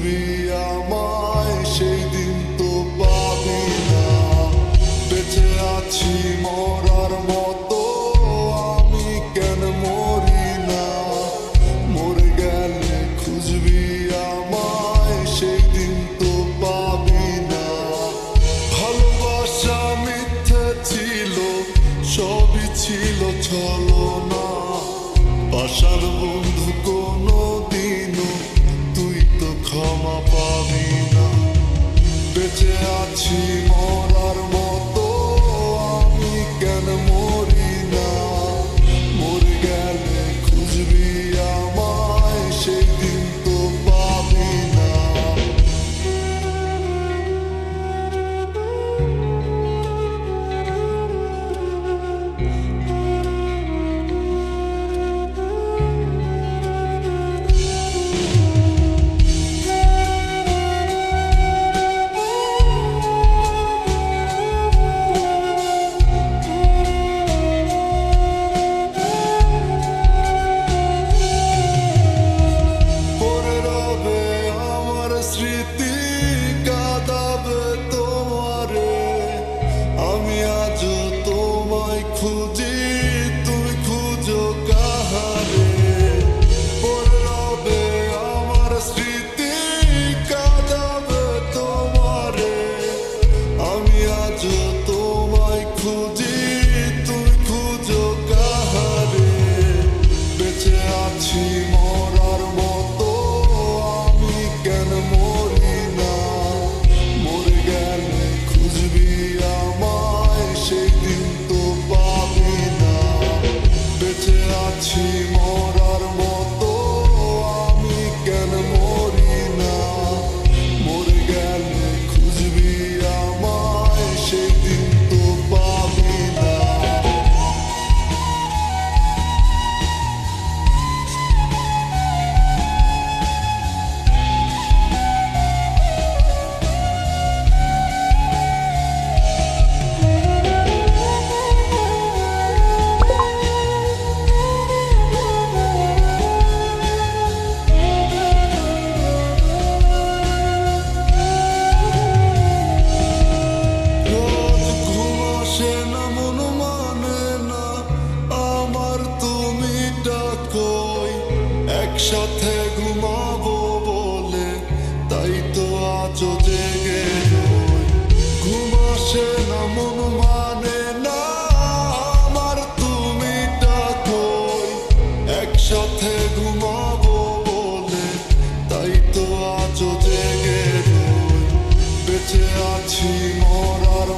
খুঁজবি আমায় সেই দিন তো পাবি না। বেঁচে আছি মরার মতো, আমি কেন মরি না? মরে গেলে খুঁজবি আমায় সেই দিন তো পাবি না। ভালোবাসা মিথ্যে ছিল, সবই ছিল ছলনা। বাসার বন্ধু কোনো দিনও তুই তো ক্ষমা পাবি না। বেঁচে আছি মরার মতো, আমি কেন মরি না? মরে গেলে খুঁজবি আমায় সেই দিন তো পাবি না। স্মৃতি কাঁদাবে তোমারে, আমি আজও তোমায় খুঁজি, তুই খুঁজো কাহারে? পড়ে রবে আমার স্মৃতি কাঁদাবে তোমারে, আমি আজও তোমায় খুঁজি, তুই খুঁজো কাহারে? বেঁচে আছি মরার মতো, আমি কেন মরি না? মরে গেলে খুঁজবি আমায় সেই দিন তো পাবি না। বেঁচে আছি মরার মতো, আমি কেন মরি না? মরে গেলে খুঁজবি আমায় সেই দিন তো পাবি না। একসাথে ঘুমাবো বলে তাই তো আজও জেগে রই। ঘুম আসে না, মন মানে না আমার, তুমি ডাকোই। একসাথে ঘুমাবো বলে তাই তো আজও জেগে রই। বেঁচে আছি মরার